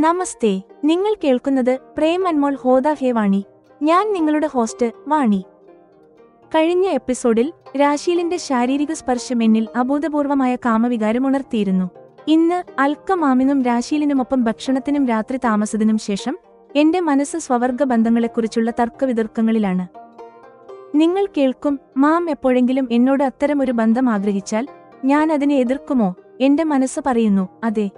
നമസ്തേ. നിങ്ങൾ കേൾക്കുന്നത് പ്രേം അൻമോൾ ഹോദ ഹേ വാണി. ഞാൻ നിങ്ങളുടെ ഹോസ്റ്റ് വാണി. കഴിഞ്ഞ എപ്പിസോഡിൽ രാശീലിന്റെ ശാരീരിക സ്പർശം എന്നിൽ അഭൂതപൂർവമായ കാമവികാരം ഉണർത്തിയിരുന്നു. ഇന്ന് അൽക്കമാമിനും രാശീലിനുമൊപ്പം ഭക്ഷണത്തിനും രാത്രി താമസത്തിനും ശേഷം എന്റെ മനസ്സ് സ്വവർഗ ബന്ധങ്ങളെക്കുറിച്ചുള്ള തർക്കവിതർക്കങ്ങളിലാണ്. നിങ്ങൾ കേൾക്കും, മാം എപ്പോഴെങ്കിലും എന്നോട് അത്തരമൊരു ബന്ധം ആഗ്രഹിച്ചാൽ ഞാൻ അതിനെ എതിർക്കുമോ? എന്റെ മനസ്സ് പറയുന്നു അതെ.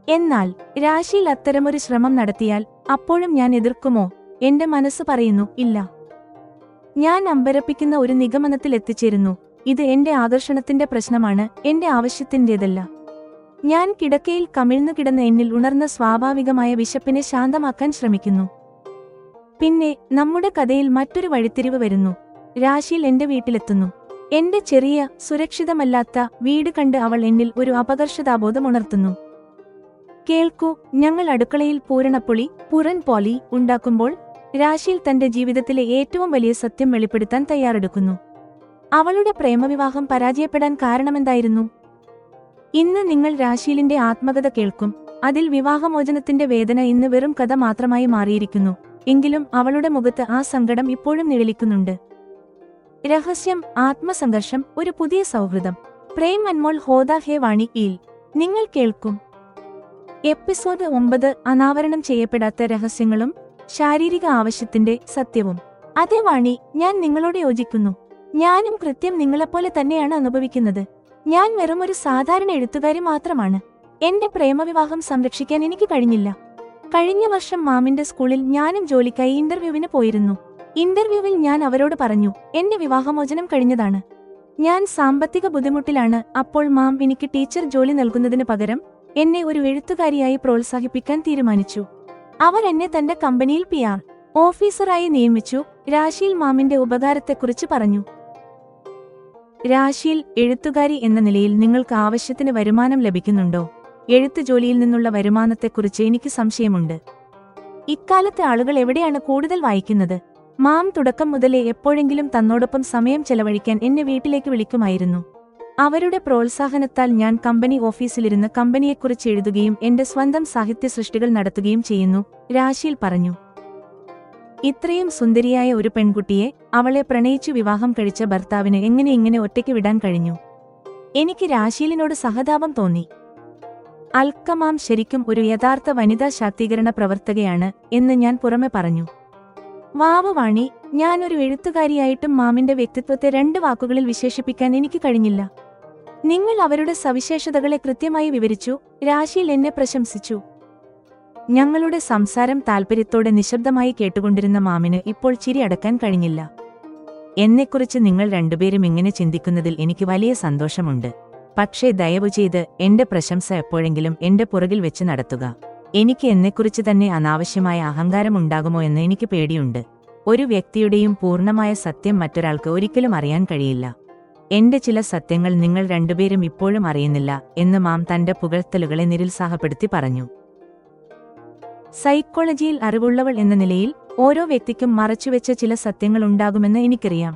എന്നാൽ രാശീൽ അത്തരമൊരു ശ്രമം നടത്തിയാൽ അപ്പോഴും ഞാൻ എതിർക്കുമോ? എന്റെ മനസ്സ് പറയുന്നു ഇല്ല. ഞാൻ അമ്പരപ്പിക്കുന്ന ഒരു നിഗമനത്തിൽ എത്തിച്ചേരുന്നു. ഇത് എന്റെ ആകർഷണത്തിന്റെ പ്രശ്നമാണ്, എന്റെ ആവശ്യത്തിന്റേതല്ല. ഞാൻ കിടക്കയിൽ കമിഴ്ന്നു കിടന്ന എന്നിൽ ഉണർന്ന സ്വാഭാവികമായ വിശപ്പിനെ ശാന്തമാക്കാൻ ശ്രമിക്കുന്നു. പിന്നെ നമ്മുടെ കഥയിൽ മറ്റൊരു വഴിത്തിരിവ് വരുന്നു. രാശീൽ എന്റെ വീട്ടിലെത്തുന്നു. എന്റെ ചെറിയ സുരക്ഷിതമല്ലാത്ത വീട് കണ്ട് അവൾ എന്നിൽ ഒരു അപകർഷതാബോധം ഉണർത്തുന്നു. കേൾക്കൂ, ഞങ്ങൾ അടുക്കളയിൽ പുറൻ പോളി ഉണ്ടാക്കുമ്പോൾ രാശീൽ തന്റെ ജീവിതത്തിലെ ഏറ്റവും വലിയ സത്യം വെളിപ്പെടുത്താൻ തയ്യാറെടുക്കുന്നു. അവളുടെ പ്രേമവിവാഹം പരാജയപ്പെടാൻ കാരണമെന്തായിരുന്നു? ഇന്ന് നിങ്ങൾ രാശീലിന്റെ ആത്മകഥ കേൾക്കും. അതിൽ വിവാഹമോചനത്തിന്റെ വേദന ഇന്ന് വെറും കഥ മാത്രമായി മാറിയിരിക്കുന്നു. എങ്കിലും അവളുടെ മുഖത്ത് ആ സങ്കടം ഇപ്പോഴും നിഴലിക്കുന്നുണ്ട്. രഹസ്യം, ആത്മസംഘർഷം, ഒരു പുതിയ സൗഹൃദം. പ്രേം അൻമോൾ ഹോദ ഹേ വാണി യിൽ നിങ്ങൾ കേൾക്കും. എപ്പിസോഡ് 9, അനാവരണം ചെയ്യപ്പെടാത്ത രഹസ്യങ്ങളും ശാരീരിക ആവശ്യത്തിന്റെ സത്യവും. അതെ വാണി, ഞാൻ നിങ്ങളോട് യോജിക്കുന്നു. ഞാനും കൃത്യം നിങ്ങളെപ്പോലെ തന്നെയാണ് അനുഭവിക്കുന്നത്. ഞാൻ വെറുമൊരു സാധാരണ എഴുത്തുകാരി മാത്രമാണ്. എന്റെ പ്രേമവിവാഹം സംരക്ഷിക്കാൻ എനിക്ക് കഴിഞ്ഞില്ല. കഴിഞ്ഞ വർഷം മാമിന്റെ സ്കൂളിൽ ഞാനും ജോലിക്കായി ഇന്റർവ്യൂവിന് പോയിരുന്നു. ഇന്റർവ്യൂവിൽ ഞാൻ അവരോട് പറഞ്ഞു, എന്റെ വിവാഹമോചനം കഴിഞ്ഞതാണ്. ഞാൻ സാമ്പത്തിക ബുദ്ധിമുട്ടിലാണ്. അപ്പോൾ മാം എനിക്ക് ടീച്ചർ ജോലി നൽകുന്നതിന് പകരം എന്നെ ഒരു എഴുത്തുകാരിയായി പ്രോത്സാഹിപ്പിക്കാൻ തീരുമാനിച്ചു. അവർ എന്നെ തന്റെ കമ്പനിയിൽ PR ഓഫീസറായി നിയമിച്ചു. രാശീൽ മാമിന്റെ ഉപകാരത്തെക്കുറിച്ച് പറഞ്ഞു. രാശീൽ, എഴുത്തുകാരി എന്ന നിലയിൽ നിങ്ങൾക്ക് ആവശ്യത്തിന് വരുമാനം ലഭിക്കുന്നുണ്ടോ? എഴുത്തു ജോലിയിൽ നിന്നുള്ള വരുമാനത്തെക്കുറിച്ച് എനിക്ക് സംശയമുണ്ട്. ഇക്കാലത്തെ ആളുകൾ എവിടെയാണ് കൂടുതൽ വായിക്കുന്നത്? മാം തുടക്കം മുതലേ എപ്പോഴെങ്കിലും തന്നോടൊപ്പം സമയം ചെലവഴിക്കാൻ എന്നെ വീട്ടിലേക്ക് വിളിക്കുമായിരുന്നു. അവരുടെ പ്രോത്സാഹനത്താൽ ഞാൻ കമ്പനി ഓഫീസിലിരുന്ന് കമ്പനിയെക്കുറിച്ച് എഴുതുകയും എന്റെ സ്വന്തം സാഹിത്യ സൃഷ്ടികൾ നടത്തുകയും ചെയ്യുന്നു, രാശീൽ പറഞ്ഞു. ഇത്രയും സുന്ദരിയായ ഒരു പെൺകുട്ടിയെ, അവളെ പ്രണയിച്ചു വിവാഹം കഴിച്ച ഭർത്താവിന് എങ്ങനെ ഇങ്ങനെ ഒറ്റയ്ക്ക് വിടാൻ കഴിഞ്ഞു? എനിക്ക് രാശീലിനോട് സഹതാപം തോന്നി. അൽക്കമാം ശരിക്കും ഒരു യഥാർത്ഥ വനിതാ ശാക്തീകരണ പ്രവർത്തകയാണ് എന്ന് ഞാൻ പുറമെ പറഞ്ഞു. വാവ് വാണി, ഞാനൊരു എഴുത്തുകാരിയായിട്ടും മാമിന്റെ വ്യക്തിത്വത്തെ 2 വാക്കുകളിൽ വിശേഷിപ്പിക്കാൻ എനിക്ക് കഴിഞ്ഞില്ല. നിങ്ങൾ അവരുടെ സവിശേഷതകളെ കൃത്യമായി വിവരിച്ചു, രാശീൽ എന്നെ പ്രശംസിച്ചു. ഞങ്ങളുടെ സംസാരം താൽപര്യത്തോടെ നിശബ്ദമായി കേട്ടുകൊണ്ടിരുന്ന മാമിന് ഇപ്പോൾ ചിരി അടക്കാൻ കഴിഞ്ഞില്ല. എന്നെക്കുറിച്ച് നിങ്ങൾ രണ്ടുപേരും ഇങ്ങനെ ചിന്തിക്കുന്നതിൽ എനിക്ക് വലിയ സന്തോഷമുണ്ട്. പക്ഷേ ദയവു ചെയ്ത് എന്റെ പ്രശംസ എപ്പോഴെങ്കിലും എന്റെ പുറകിൽ വെച്ച് നടത്തുക. എനിക്ക് എന്നെക്കുറിച്ച് തന്നെ അനാവശ്യമായ അഹങ്കാരമുണ്ടാകുമോ എന്ന് എനിക്ക് പേടിയുണ്ട്. ഒരു വ്യക്തിയുടെയും പൂർണ്ണമായ സത്യം മറ്റൊരാൾക്ക് ഒരിക്കലും അറിയാൻ കഴിയില്ല. എന്റെ ചില സത്യങ്ങൾ നിങ്ങൾ രണ്ടുപേരും ഇപ്പോഴും അറിയുന്നില്ല എന്ന് മാം തന്റെ പുകഴ്ത്തലുകളെ നിരുത്സാഹപ്പെടുത്തി പറഞ്ഞു. സൈക്കോളജിയിൽ അറിവുള്ളവൾ എന്ന നിലയിൽ ഓരോ വ്യക്തിക്കും മറച്ചുവെച്ച ചില സത്യങ്ങൾ ഉണ്ടാകുമെന്ന് എനിക്കറിയാം.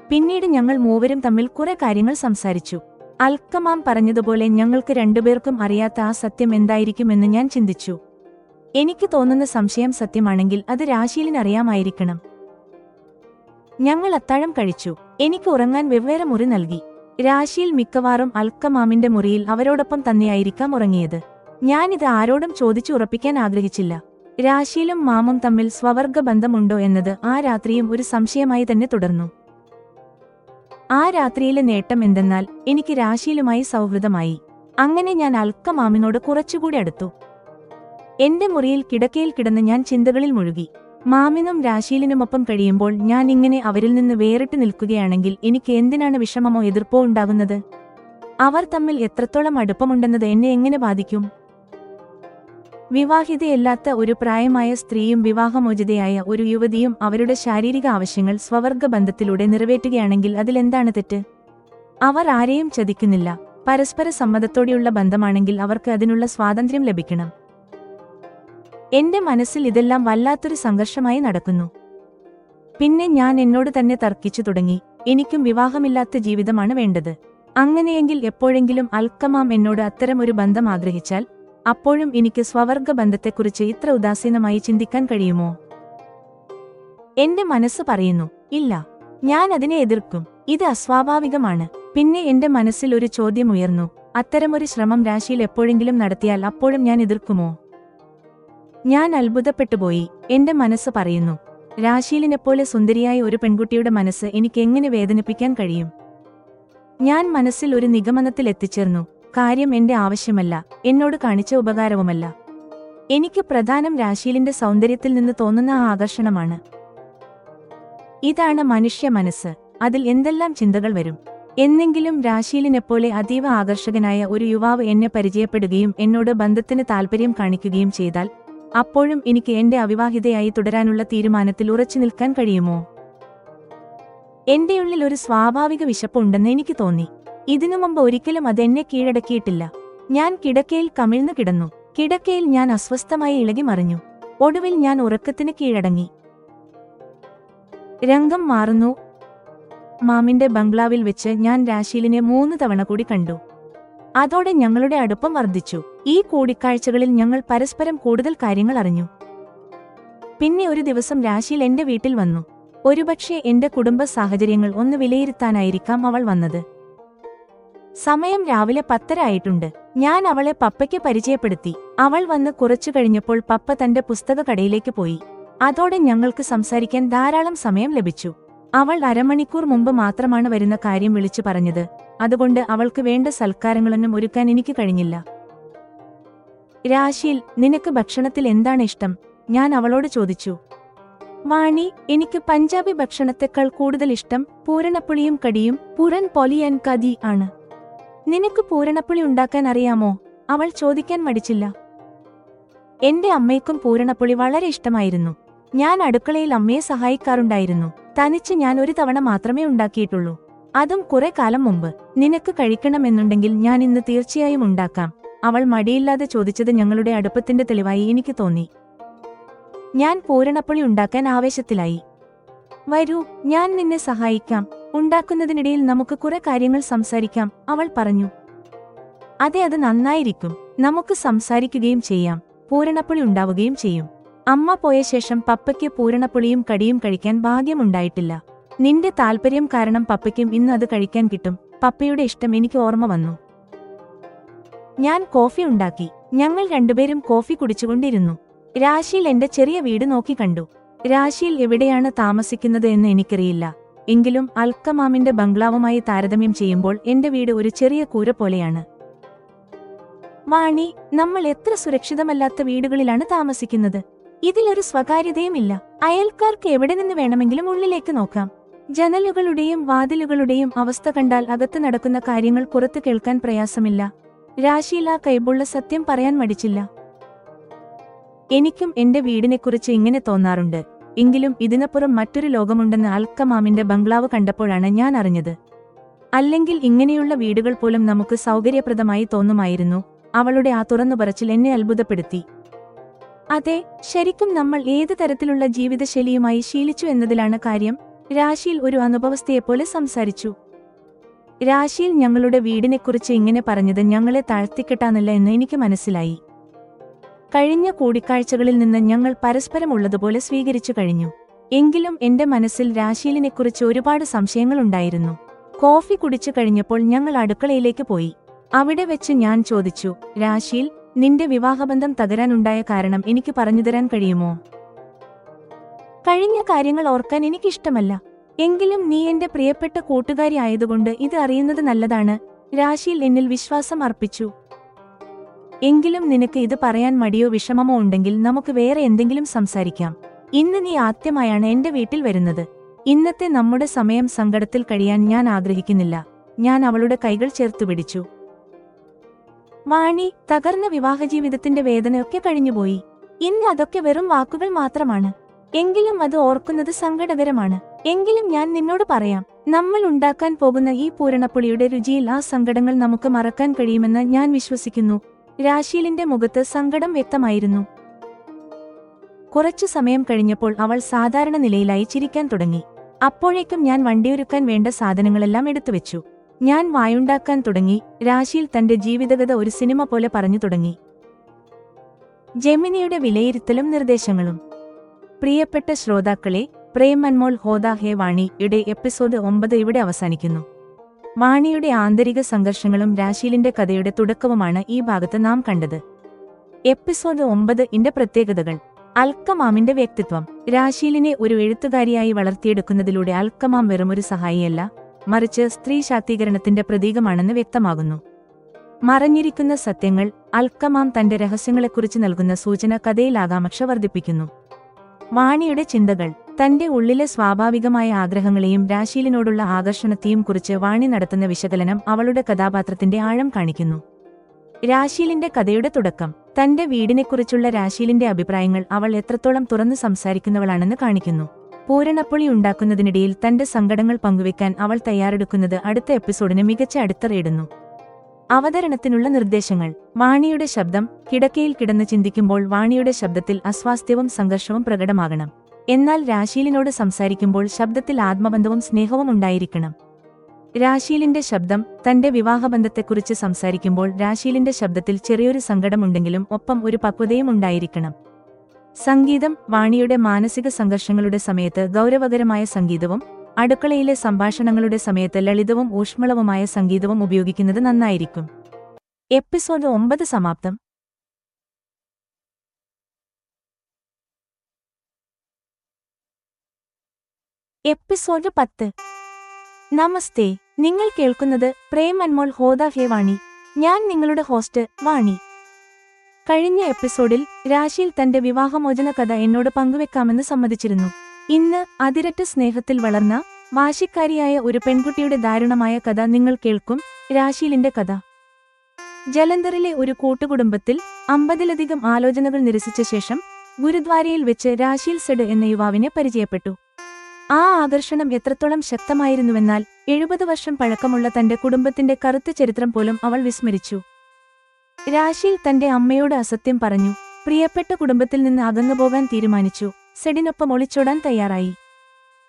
പിന്നീട് ഞങ്ങൾ മൂവരും തമ്മിൽ കുറെ കാര്യങ്ങൾ സംസാരിച്ചു. അൽക്കമാം പറഞ്ഞതുപോലെ ഞങ്ങൾക്ക് രണ്ടുപേർക്കും അറിയാത്ത ആ സത്യം എന്തായിരിക്കുമെന്ന് ഞാൻ ചിന്തിച്ചു. എനിക്ക് തോന്നുന്ന സംശയം സത്യമാണെങ്കിൽ അത് രാശീലിനറിയാമായിരിക്കണം. ഞങ്ങൾ അത്താഴം കഴിച്ചു. എനിക്ക് ഉറങ്ങാൻ വെവ്വേറെ മുറി നൽകി. രാശീൽ മിക്കവാറും അൽക്കമാമിന്റെ മുറിയിൽ അവരോടൊപ്പം തന്നെയായിരിക്കാം ഉറങ്ങിയത്. ഞാനിത് ആരോടും ചോദിച്ചു ഉറപ്പിക്കാൻ ആഗ്രഹിച്ചില്ല. രാശീലും മാമും തമ്മിൽ സ്വവർഗ ബന്ധമുണ്ടോ എന്നത് ആ രാത്രിയും ഒരു സംശയമായി തന്നെ തുടർന്നു. ആ രാത്രിയിലെ നേട്ടം എന്തെന്നാൽ എനിക്ക് രാശീലുമായി സൗഹൃദമായി. അങ്ങനെ ഞാൻ അൽക്കമാമിനോട് കുറച്ചുകൂടി അടുത്തു. എന്റെ മുറിയിൽ കിടക്കയിൽ കിടന്ന് ഞാൻ ചിന്തകളിൽ മുഴുകി. മാമിനും രാശീലിനുമൊപ്പം കഴിയുമ്പോൾ ഞാൻ ഇങ്ങനെ അവരിൽ നിന്ന് വേറിട്ട് നിൽക്കുകയാണെങ്കിൽ എനിക്ക് എന്തിനാണ് വിഷമമോ എതിർപ്പോ ഉണ്ടാകുന്നത്? അവർ തമ്മിൽ എത്രത്തോളം അടുപ്പമുണ്ടെന്നത് എന്നെ എങ്ങനെ ബാധിക്കും? വിവാഹിതയല്ലാത്ത ഒരു പ്രായമായ സ്ത്രീയും വിവാഹമോചിതയായ ഒരു യുവതിയും അവരുടെ ശാരീരിക ആവശ്യങ്ങൾ സ്വവർഗ ബന്ധത്തിലൂടെ നിറവേറ്റുകയാണെങ്കിൽ അതിലെന്താണ് തെറ്റ്? അവർ ആരെയും ചതിക്കുന്നില്ല. പരസ്പര സമ്മതത്തോടെയുള്ള ബന്ധമാണെങ്കിൽ അവർക്ക് അതിനുള്ള സ്വാതന്ത്ര്യം ലഭിക്കണം. എന്റെ മനസ്സിൽ ഇതെല്ലാം വല്ലാത്തൊരു സംഘർഷമായി നടക്കുന്നു. പിന്നെ ഞാൻ എന്നോട് തന്നെ തർക്കിച്ചു തുടങ്ങി. എനിക്കും വിവാഹമില്ലാത്ത ജീവിതമാണ് വേണ്ടത്. അങ്ങനെയെങ്കിൽ എപ്പോഴെങ്കിലും അൽക്കമാം എന്നോട് അത്തരം ഒരു ബന്ധം ആഗ്രഹിച്ചാൽ അപ്പോഴും എനിക്ക് സ്വവർഗ ബന്ധത്തെക്കുറിച്ച് ഇത്ര ഉദാസീനമായി ചിന്തിക്കാൻ കഴിയുമോ? എന്റെ മനസ്സ് പറയുന്നു, ഇല്ല, ഞാൻ അതിനെ എതിർക്കും. ഇത് അസ്വാഭാവികമാണ്. പിന്നെ എന്റെ മനസ്സിൽ ഒരു ചോദ്യമുയർന്നു, അത്തരമൊരു ശ്രമം രാശിയിൽ എപ്പോഴെങ്കിലും നടത്തിയാൽ അപ്പോഴും ഞാൻ എതിർക്കുമോ? ഞാൻ അത്ഭുതപ്പെട്ടുപോയി. എന്റെ മനസ്സ് പറയുന്നു, രാശീലിനെപ്പോലെ സുന്ദരിയായ ഒരു പെൺകുട്ടിയുടെ മനസ്സ് എനിക്ക് എങ്ങനെ വേദനിപ്പിക്കാൻ കഴിയും? ഞാൻ മനസ്സിൽ ഒരു നിഗമനത്തിൽ എത്തിച്ചേർന്നു. കാര്യം എന്റെ ആവശ്യമല്ല, എന്നോട് കാണിച്ച ഉപകാരവുമല്ല. എനിക്ക് പ്രധാനം രാശീലിന്റെ സൗന്ദര്യത്തിൽ നിന്ന് തോന്നുന്ന ആ ആകർഷണമാണ്. ഇതാണ് മനുഷ്യ മനസ്സ്. അതിൽ എന്തെല്ലാം ചിന്തകൾ വരും. എന്നെങ്കിലും രാശീലിനെപ്പോലെ അതീവ ആകർഷകനായ ഒരു യുവാവ് എന്നെ പരിചയപ്പെടുകയും എന്നോട് ബന്ധത്തിന് താൽപര്യം കാണിക്കുകയും ചെയ്താൽ അപ്പോഴും എനിക്ക് എന്റെ അവിവാഹിതയായി തുടരാനുള്ള തീരുമാനത്തിൽ ഉറച്ചു നിൽക്കാൻ കഴിയുമോ? എന്റെയുള്ളിൽ ഒരു സ്വാഭാവിക വിശപ്പുണ്ടെന്ന് എനിക്ക് തോന്നി. ഇതിനു മുമ്പ് ഒരിക്കലും അതെന്നെ കീഴടക്കിയിട്ടില്ല. ഞാൻ കിടക്കയിൽ കമിഴ്ന്നു കിടന്നു. കിടക്കയിൽ ഞാൻ അസ്വസ്ഥമായി ഇളകി മറിഞ്ഞു. ഒടുവിൽ ഞാൻ ഉറക്കത്തിന് കീഴടങ്ങി. രംഗം മാറുന്നു. മാമിന്റെ ബംഗ്ലാവിൽ വെച്ച് ഞാൻ രാശീലിനെ 3 തവണ കൂടി കണ്ടു. അതോടെ ഞങ്ങളുടെ അടുപ്പം വർദ്ധിച്ചു. ഈ കൂടിക്കാഴ്ചകളിൽ ഞങ്ങൾ പരസ്പരം കൂടുതൽ കാര്യങ്ങൾ അറിഞ്ഞു. പിന്നെ ഒരു ദിവസം രാശീൽ എന്റെ വീട്ടിൽ വന്നു. ഒരുപക്ഷെ എന്റെ കുടുംബ സാഹചര്യങ്ങൾ ഒന്ന് വിലയിരുത്താനായിരിക്കാം അവൾ വന്നത്. സമയം രാവിലെ 10:30 ആയിട്ടുണ്ട്. ഞാൻ അവളെ പപ്പയ്ക്ക് പരിചയപ്പെടുത്തി. അവൾ വന്ന് കുറച്ചു കഴിഞ്ഞപ്പോൾ പപ്പ തന്റെ പുസ്തക കടയിലേക്ക് പോയി. അതോടെ ഞങ്ങൾക്ക് സംസാരിക്കാൻ ധാരാളം സമയം ലഭിച്ചു. അവൾ അരമണിക്കൂർ മുമ്പ് മാത്രമാണ് വരുന്ന കാര്യം വിളിച്ചു പറഞ്ഞത്. അതുകൊണ്ട് അവൾക്ക് വേണ്ട സൽക്കാരങ്ങളൊന്നും ഒരുക്കാൻ എനിക്ക് കഴിഞ്ഞില്ല. രാശീൽ, നിനക്ക് ഭക്ഷണത്തിൽ എന്താണ് ഇഷ്ടം? ഞാൻ അവളോട് ചോദിച്ചു. വാണി, എനിക്ക് പഞ്ചാബി ഭക്ഷണത്തെക്കാൾ കൂടുതൽ ഇഷ്ടം പൂരണപ്പുളിയും കടിയും പുറൻ പൊലിയൻ കതി ആണ്. നിനക്ക് പൂരണപ്പുളി ഉണ്ടാക്കാൻ അറിയാമോ? അവൾ ചോദിക്കാൻ മടിച്ചില്ല. എന്റെ അമ്മയ്ക്കും പൂരണപ്പുളി വളരെ ഇഷ്ടമായിരുന്നു. ഞാൻ അടുക്കളയിൽ അമ്മയെ സഹായിക്കാറുണ്ടായിരുന്നു. തനിച്ച് ഞാൻ ഒരു തവണ മാത്രമേ ഉണ്ടാക്കിയിട്ടുള്ളൂ. അതും കുറെ കാലം മുമ്പ്. നിനക്ക് കഴിക്കണമെന്നുണ്ടെങ്കിൽ ഞാൻ ഇന്ന് തീർച്ചയായും ഉണ്ടാക്കാം. അവൾ മടിയില്ലാതെ ചോദിച്ചത് ഞങ്ങളുടെ അടുപ്പത്തിന്റെ തെളിവായി എനിക്ക് തോന്നി. ഞാൻ പൂരണപ്പുളി ഉണ്ടാക്കാൻ ആവേശത്തിലായി. വരൂ, ഞാൻ നിന്നെ സഹായിക്കാം. ഉണ്ടാക്കുന്നതിനിടയിൽ നമുക്ക് കുറെ കാര്യങ്ങൾ സംസാരിക്കാം, അവൾ പറഞ്ഞു. അതെ, അത് നന്നായിരിക്കും. നമുക്ക് സംസാരിക്കുകയും ചെയ്യാം. പൂരണപ്പുളി ഉണ്ടാവുകയും ചെയ്യും. അമ്മ പോയ ശേഷം പപ്പയ്ക്ക് പൂരണപ്പുളിയും കടിയും കഴിക്കാൻ ഭാഗ്യമുണ്ടായിട്ടില്ല. നിന്റെ താൽപര്യം കാരണം പപ്പയ്ക്കും ഇന്ന് അത് കഴിക്കാൻ കിട്ടും. പപ്പയുടെ ഇഷ്ടം എനിക്ക് ഓർമ്മ വന്നു. ഞാൻ കോഫി ഉണ്ടാക്കി. ഞങ്ങൾ രണ്ടുപേരും കോഫി കുടിച്ചുകൊണ്ടിരുന്നു. രാശീൽ എന്റെ ചെറിയ വീട് നോക്കി കണ്ടു. രാശീൽ എവിടെയാണ് താമസിക്കുന്നത് എന്ന് എനിക്കറിയില്ല. എങ്കിലും അൽക്കമാമിന്റെ ബംഗ്ലാവുമായി താരതമ്യം ചെയ്യുമ്പോൾ എന്റെ വീട് ഒരു ചെറിയ കൂര പോലെയാണ്. വാണി, നമ്മൾ എത്ര സുരക്ഷിതമല്ലാത്ത വീടുകളിലാണ് താമസിക്കുന്നത്. ഇതിലൊരു സ്വകാര്യതയുമില്ല. അയൽക്കാർക്ക് എവിടെ നിന്ന് വേണമെങ്കിലും ഉള്ളിലേക്ക് നോക്കാം. ജനലുകളുടെയും വാതിലുകളുടെയും അവസ്ഥ കണ്ടാൽ അകത്ത് നടക്കുന്ന കാര്യങ്ങൾ പുറത്തു കേൾക്കാൻ പ്രയാസമില്ല. രാശീൽ ആ കൈബുള്ള സത്യം പറയാൻ മടിച്ചില്ല. എനിക്കും എന്റെ വീടിനെക്കുറിച്ച് ഇങ്ങനെ തോന്നാറുണ്ട്. എങ്കിലും ഇതിനപ്പുറം മറ്റൊരു ലോകമുണ്ടെന്ന് അൽക്കമാമിന്റെ ബംഗ്ലാവ് കണ്ടപ്പോഴാണ് ഞാൻ അറിഞ്ഞത്. അല്ലെങ്കിൽ ഇങ്ങനെയുള്ള വീടുകൾ പോലും നമുക്ക് സൗകര്യപ്രദമായി തോന്നുമായിരുന്നു. അവളുടെ ആ തുറന്നുപറച്ചിൽ എന്നെ അത്ഭുതപ്പെടുത്തി. അതെ, ശരിക്കും നമ്മൾ ഏത് തരത്തിലുള്ള ജീവിതശൈലിയുമായി ശീലിച്ചു എന്നതിലാണ് കാര്യം. രാശീൽ ഒരു അനുഭവസ്ഥയെപ്പോലെ സംസാരിച്ചു. രാശീൽ ഞങ്ങളുടെ വീടിനെക്കുറിച്ച് ഇങ്ങനെ പറഞ്ഞത് ഞങ്ങളെ താഴ്ത്തിക്കെട്ടാനല്ല എന്ന് എനിക്ക് മനസ്സിലായി. കഴിഞ്ഞ കൂടിക്കാഴ്ചകളിൽ നിന്ന് ഞങ്ങൾ പരസ്പരം ഉള്ളതുപോലെ സ്വീകരിച്ചു കഴിഞ്ഞു. എങ്കിലും എന്റെ മനസ്സിൽ രാശീലിനെക്കുറിച്ച് ഒരുപാട് സംശയങ്ങളുണ്ടായിരുന്നു. കോഫി കുടിച്ചു കഴിഞ്ഞപ്പോൾ ഞങ്ങൾ അടുക്കളയിലേക്ക് പോയി. അവിടെ വെച്ച് ഞാൻ ചോദിച്ചു, രാശീൽ, നിന്റെ വിവാഹബന്ധം തകരാനുണ്ടായ കാരണം എനിക്ക് പറഞ്ഞുതരാൻ കഴിയുമോ? കഴിഞ്ഞ കാര്യങ്ങൾ ഓർക്കാൻ എനിക്കിഷ്ടമല്ല. എങ്കിലും നീ എന്റെ പ്രിയപ്പെട്ട കൂട്ടുകാരി ആയതുകൊണ്ട് ഇത് അറിയുന്നത് നല്ലതാണ്. രാശീൽ എന്നിൽ വിശ്വാസം അർപ്പിച്ചു. എങ്കിലും നിനക്ക് ഇത് പറയാൻ മടിയോ വിഷമമോ ഉണ്ടെങ്കിൽ നമുക്ക് വേറെ എന്തെങ്കിലും സംസാരിക്കാം. ഇന്ന് നീ ആദ്യമായാണ് എന്റെ വീട്ടിൽ വരുന്നത്. ഇന്നത്തെ നമ്മുടെ സമയം സങ്കടത്തിൽ കഴിയാൻ ഞാൻ ആഗ്രഹിക്കുന്നില്ല. ഞാൻ അവളുടെ കൈകൾ ചേർത്തുപിടിച്ചു. വാണി, തകർന്ന വിവാഹജീവിതത്തിന്റെ വേദനയൊക്കെ കഴിഞ്ഞുപോയി. ഇന്ന് അതൊക്കെ വെറും വാക്കുകൾ മാത്രമാണ്. എങ്കിലും അത് ഓർക്കുന്നത് സങ്കടകരമാണ്. എങ്കിലും ഞാൻ നിന്നോട് പറയാം, നമ്മൾ ഉണ്ടാക്കാൻ പോകുന്ന ഈ പൂരണപ്പുളിയുടെ രുചിയിൽ ആ സങ്കടങ്ങൾ നമുക്ക് മറക്കാൻ കഴിയുമെന്ന് ഞാൻ വിശ്വസിക്കുന്നു. രാശീലിന്റെ മുഖത്ത് സങ്കടം വ്യക്തമായിരുന്നു. കുറച്ചു സമയം കഴിഞ്ഞപ്പോൾ അവൾ സാധാരണ നിലയിലായി ചിരിക്കാൻ തുടങ്ങി. അപ്പോഴേക്കും ഞാൻ വണ്ടിയൊരുക്കാൻ വേണ്ട സാധനങ്ങളെല്ലാം എടുത്തുവെച്ചു. ഞാൻ വായുണ്ടാക്കാൻ തുടങ്ങി. രാശീൽ തന്റെ ജീവിതകഥ ഒരു സിനിമ പോലെ പറഞ്ഞു തുടങ്ങി. ജെമിനിയുടെ വിലയിരുത്തലും നിർദ്ദേശങ്ങളും. പ്രിയപ്പെട്ട ശ്രോതാക്കളെ, പ്രേം അൻമോൾ ഹോദാ ഹേ വാണിയുടെ എപ്പിസോഡ് 9 ഇവിടെ അവസാനിക്കുന്നു. വാണിയുടെ ആന്തരിക സംഘർഷങ്ങളും രാശീലിന്റെ കഥയുടെ തുടക്കവുമാണ് ഈ ഭാഗത്ത് നാം കണ്ടത്. എപ്പിസോഡ് 9 പ്രത്യേകതകൾ. അൽക്കമാമിന്റെ വ്യക്തിത്വം. രാശീലിനെ ഒരു എഴുത്തുകാരിയായി വളർത്തിയെടുക്കുന്നതിലൂടെ അൽക്കമാം വെറുമൊരു സഹായിയല്ല, മറിച്ച് സ്ത്രീ ശാക്തീകരണത്തിന്റെ പ്രതീകമാണെന്ന് വ്യക്തമാകുന്നു. മറഞ്ഞിരിക്കുന്ന സത്യങ്ങൾ. അൽക്കമാം തന്റെ രഹസ്യങ്ങളെക്കുറിച്ച് നൽകുന്ന സൂചന കഥയിൽ ആകാംക്ഷ വർദ്ധിപ്പിക്കുന്നു. വാണിയുടെ ചിന്തകൾ. തന്റെ ഉള്ളിലെ സ്വാഭാവികമായ ആഗ്രഹങ്ങളെയും രാശീലിനോടുള്ള ആകർഷണത്തെയും കുറിച്ച് വാണി നടത്തുന്ന വിശകലനം അവളുടെ കഥാപാത്രത്തിന്റെ ആഴം കാണിക്കുന്നു. രാശീലിന്റെ കഥയുടെ തുടക്കം. തന്റെ വീടിനെക്കുറിച്ചുള്ള രാശീലിന്റെ അഭിപ്രായങ്ങൾ അവൾ എത്രത്തോളം തുറന്നു സംസാരിക്കുന്നവളാണെന്ന് കാണിക്കുന്നു. പൂരണപ്പൊളി ഉണ്ടാക്കുന്നതിനിടയിൽ തന്റെ സങ്കടങ്ങൾ പങ്കുവെക്കാൻ അവൾ തയ്യാറെടുക്കുന്നത് അടുത്ത എപ്പിസോഡിന് മികച്ച അടിത്തറയിടുന്നു. അവതരണത്തിനുള്ള നിർദ്ദേശങ്ങൾ. വാണിയുടെ ശബ്ദം. കിടക്കയിൽ കിടന്ന് ചിന്തിക്കുമ്പോൾ വാണിയുടെ ശബ്ദത്തിൽ അസ്വാസ്ഥ്യവും സംഘർഷവും പ്രകടമാകണം. എന്നാൽ രാശീലിനോട് സംസാരിക്കുമ്പോൾ ശബ്ദത്തിൽ ആത്മബന്ധവും സ്നേഹവും ഉണ്ടായിരിക്കണം. രാശീലിന്റെ ശബ്ദം. തന്റെ വിവാഹബന്ധത്തെക്കുറിച്ച് സംസാരിക്കുമ്പോൾ രാശീലിന്റെ ശബ്ദത്തിൽ ചെറിയൊരു സങ്കടമുണ്ടെങ്കിലും ഒപ്പം ഒരു പക്വതയും ഉണ്ടായിരിക്കണം. സംഗീതം. വാണിയുടെ മാനസിക സംഘർഷങ്ങളുടെ സമയത്ത് ഗൗരവകരമായ സംഗീതവും അടുക്കളയിലെ സംഭാഷണങ്ങളുടെ സമയത്ത് ലളിതവും ഊഷ്മളവുമായ സംഗീതവും ഉപയോഗിക്കുന്നത് നന്നായിരിക്കും. എപ്പിസോഡ് 9 സമാപ്തം. എപ്പിസോഡ് 10. നമസ്തേ, നിങ്ങൾ കേൾക്കുന്നത് പ്രേം അൻമോൾ ഹോദാ ഹേ വാണി. ഞാൻ നിങ്ങളുടെ ഹോസ്റ്റ് വാണി. കഴിഞ്ഞ എപ്പിസോഡിൽ രാശീൽ തന്റെ വിവാഹമോചന കഥ എന്നോട് പങ്കുവെക്കാമെന്ന് സമ്മതിച്ചിരുന്നു. ഇന്ന് അതിരറ്റ സ്നേഹത്തിൽ വളർന്ന വാശിക്കാരിയായ ഒരു പെൺകുട്ടിയുടെ ദാരുണമായ കഥ നിങ്ങൾ കേൾക്കും. രാശീലിന്റെ കഥ. ജലന്ധറിലെ ഒരു കൂട്ടുകുടുംബത്തിൽ 50-ലധികം ആലോചനകൾ നിരസിച്ച ശേഷം ഗുരുദ്വാരയിൽ വെച്ച് രാശീൽ സെഡ് എന്ന യുവാവിനെ പരിചയപ്പെട്ടു. ആ ആകർഷണം എത്രത്തോളം ശക്തമായിരുന്നുവെന്നാൽ 70 വർഷം പഴക്കമുള്ള തന്റെ കുടുംബത്തിന്റെ കറുത്ത ചരിത്രം പോലും അവൾ വിസ്മരിച്ചു. രാശീൽ തന്റെ അമ്മയോട് അസത്യം പറഞ്ഞു. പ്രിയപ്പെട്ട കുടുംബത്തിൽ നിന്ന് അകന്നുപോകാൻ തീരുമാനിച്ചു. സെഡിനൊപ്പം ഒളിച്ചോടാൻ തയ്യാറായി.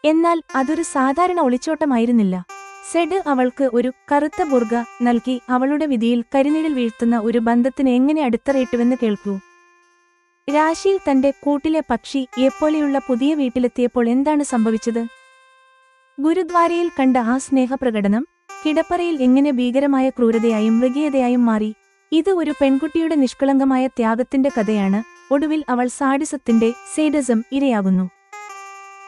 എന്നാൽ അതൊരു സാധാരണ ഒളിച്ചോട്ടമായിരുന്നില്ല. സെഡ് അവൾക്ക് ഒരു കറുത്ത ബുർഗ നൽകി അവളുടെ വിധിയിൽ കരിനിഴൽ വീഴ്ത്തുന്ന ഒരു ബന്ധത്തിന് എങ്ങനെ അടിത്തറയിട്ടുവെന്ന് കേൾക്കൂ. രാശീൽ തന്റെ കൂട്ടിലെ പക്ഷി എപ്പോലെയുള്ള പുതിയ വീട്ടിലെത്തിയപ്പോൾ എന്താണ് സംഭവിച്ചത്? ഗുരുദ്വാരയിൽ കണ്ട ആ സ്നേഹപ്രകടനം കിടപ്പറയിൽ എങ്ങനെ ഭീകരമായ ക്രൂരതയായും മൃഗീയതയായും മാറി? ഇത് ഒരു പെൺകുട്ടിയുടെ നിഷ്കളങ്കമായ ത്യാഗത്തിന്റെ കഥയാണ്. ഒടുവിൽ അവൾ സേഡിസം ഇരയാകുന്നു.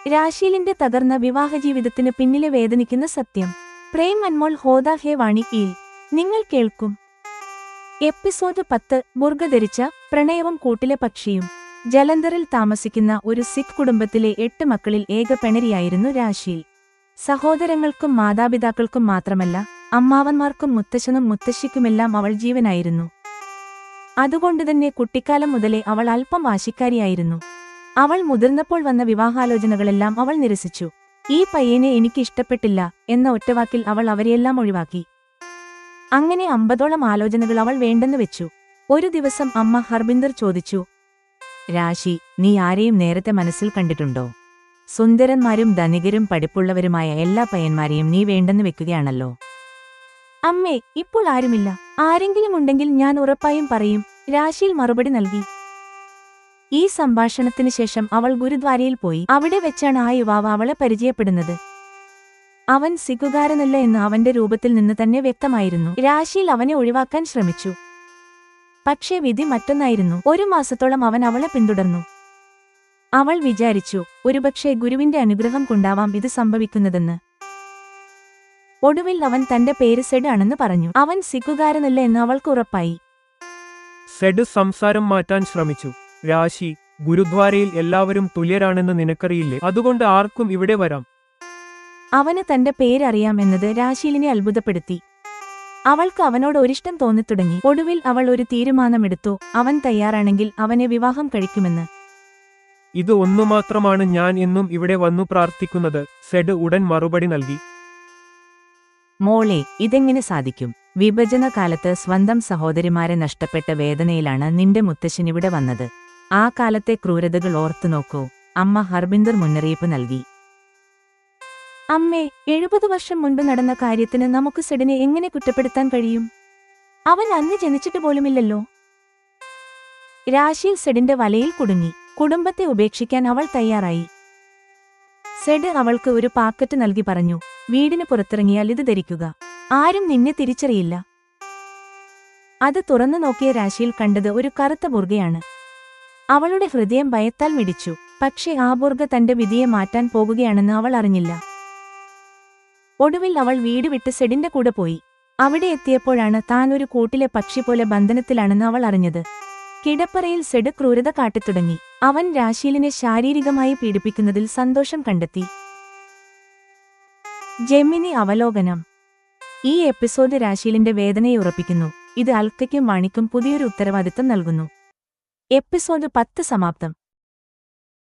രാശീലിന്റെ തകർന്ന വിവാഹജീവിതത്തിന് പിന്നിലെ വേദനിക്കുന്ന സത്യം. പ്രേം അൻമോൾ ഹോദാ ഹേ വാണിയിൽ നിങ്ങൾ കേൾക്കും. എപ്പിസോഡ് 10. ബുർഗ ധരിച്ച പ്രണയവും കൂട്ടിലെ പക്ഷിയും. ജലന്ധറിൽ താമസിക്കുന്ന ഒരു സിഖ് കുടുംബത്തിലെ 8 മക്കളിൽ ഏക പെണരിയായിരുന്നു രാശീൽ. സഹോദരങ്ങൾക്കും മാതാപിതാക്കൾക്കും മാത്രമല്ല, അമ്മാവന്മാർക്കും മുത്തശ്ശനും മുത്തശ്ശിക്കുമെല്ലാം അവൾ ജീവനായിരുന്നു. അതുകൊണ്ടുതന്നെ കുട്ടിക്കാലം മുതലേ അവൾ അല്പം വാശിക്കാരിയായിരുന്നു. അവൾ മുതിർന്നപ്പോൾ വന്ന വിവാഹാലോചനകളെല്ലാം അവൾ നിരസിച്ചു. ഈ പയ്യനെ എനിക്ക് ഇഷ്ടപ്പെട്ടില്ല എന്ന ഒറ്റവാക്കിൽ അവൾ അവരെയെല്ലാം ഒഴിവാക്കി. അങ്ങനെ 50ഓളം ആലോചനകൾ അവൾ വേണ്ടെന്ന് വെച്ചു. ഒരു ദിവസം അമ്മ ഹർബിന്ദർ ചോദിച്ചു, രാശി, നീ ആരെയും നേരത്തെ മനസ്സിൽ കണ്ടിട്ടുണ്ടോ? സുന്ദരന്മാരും ധനികരും പഠിപ്പുള്ളവരുമായ എല്ലാ പയ്യന്മാരെയും നീ വേണ്ടെന്ന് വെക്കുകയാണല്ലോ. അമ്മേ, ഇപ്പോൾ ആരുമില്ല. ആരെങ്കിലും ഉണ്ടെങ്കിൽ ഞാൻ ഉറപ്പായും പറയും, രാശീൽ മറുപടി നൽകി. ഈ സംഭാഷണത്തിന് ശേഷം അവൾ ഗുരുദ്വാരയിൽ പോയി. അവിടെ വെച്ചാണ് ആ യുവാവ് അവളെ പരിചയപ്പെടുന്നത്. അവൻ സിഖുകാരനല്ല എന്ന് അവന്റെ രൂപത്തിൽ നിന്ന് തന്നെ വ്യക്തമായിരുന്നു. രാശീൽ അവനെ ഒഴിവാക്കാൻ ശ്രമിച്ചു. പക്ഷേ വിധി മറ്റൊന്നായിരുന്നു. 1 മാസത്തോളം അവൻ അവളെ പിന്തുടർന്നു. അവൾ വിചാരിച്ചു, ഒരുപക്ഷെ ഗുരുവിന്റെ അനുഗ്രഹം കൊണ്ടാവാം ഇത് സംഭവിക്കുന്നതെന്ന്. ഒടുവിൽ അവൻ തന്റെ പേര് സെഡ് ആണെന്ന് പറഞ്ഞു. അവൻ സിഖുകാരനല്ല എന്ന് അവൾക്ക് ഉറപ്പായി. സെഡ് സംസാരം മാറ്റാൻ ശ്രമിച്ചു. രാശി, ഗുരുദ്വാരയിൽ എല്ലാവരും തുല്യരാണെന്ന് നിനക്കറിയില്ലേ? അതുകൊണ്ട് ആർക്കും ഇവിടെ വരാം. അവന് തന്റെ പേരറിയാമെന്നത് രാശീലിനെ അത്ഭുതപ്പെടുത്തി. അവൾക്ക് അവനോട് ഒരിഷ്ടം തോന്നിത്തുടങ്ങി. ഒടുവിൽ അവൾ ഒരു തീരുമാനമെടുത്തു. അവൻ തയ്യാറാണെങ്കിൽ അവനെ വിവാഹം കഴിക്കുമെന്ന്. ഇത് ഒന്നുമാത്രമാണ് ഞാൻ എന്നും ഇവിടെ വന്നു പ്രാർത്ഥിക്കുന്നത്, സെഡ് ഉടൻ മറുപടി നൽകി. മോളെ, ഇതെങ്ങനെ സാധിക്കും? വിഭജന കാലത്ത് സ്വന്തം സഹോദരിമാരെ നഷ്ടപ്പെട്ട വേദനയിലാണ് നിന്റെ മുത്തശ്ശനിവിടെ വന്നത്. ആ കാലത്തെ ക്രൂരതകൾ ഓർത്തുനോക്കൂ, അമ്മ ഹർബിന്ദർ മുന്നറിയിപ്പ് നൽകി. അമ്മേ, 70 വർഷം മുൻപ് നടന്ന കാര്യത്തിന് നമുക്ക് സെഡിനെ എങ്ങനെ കുറ്റപ്പെടുത്താൻ കഴിയും? അവൻ അന്ന് ജനിച്ചിട്ട് പോലുമില്ലല്ലോ. രാശിയിൽ സെഡിന്റെ വലയിൽ കുടുങ്ങി. കുടുംബത്തെ ഉപേക്ഷിക്കാൻ അവൾ തയ്യാറായി. സെഡ് അവൾക്ക് ഒരു പാക്കറ്റ് നൽകി പറഞ്ഞു, വീടിന് പുറത്തിറങ്ങിയാൽ ഇത് ധരിക്കുക. ആരും നിന്നെ തിരിച്ചറിയില്ല. അത് തുറന്നു നോക്കിയ രാശിയിൽ കണ്ടത് ഒരു കറുത്ത ബുർഗയാണ്. അവളുടെ ഹൃദയം ഭയത്താൽ മിടിച്ചു. പക്ഷേ ആ ബുർഗ തന്റെ വിധിയെ മാറ്റാൻ പോകുകയാണെന്ന് അവൾ അറിഞ്ഞില്ല. ഒടുവിൽ അവൾ വീട് വിട്ട് സെഡിന്റെ കൂടെ പോയി. അവിടെ എത്തിയപ്പോഴാണ് താൻ ഒരു കൂട്ടിലെ പക്ഷി പോലെ ബന്ധനത്തിലാണെന്ന് അവൾ അറിഞ്ഞത്. കിടപ്പറയിൽ സെഡ് ക്രൂരത കാട്ടിത്തുടങ്ങി. അവൻ രാശീലിനെ ശാരീരികമായി പീഡിപ്പിക്കുന്നതിൽ സന്തോഷം കണ്ടെത്തി. ജെമിനി അവലോകനം. ഈ എപ്പിസോഡ് രാശീലിന്റെ വേദനയെ ഉറപ്പിക്കുന്നു. ഇത് അൽക്കയ്ക്കും വാണിക്കും പുതിയൊരു ഉത്തരവാദിത്തം നൽകുന്നു. എപ്പിസോഡ് 10 സമാപ്തം.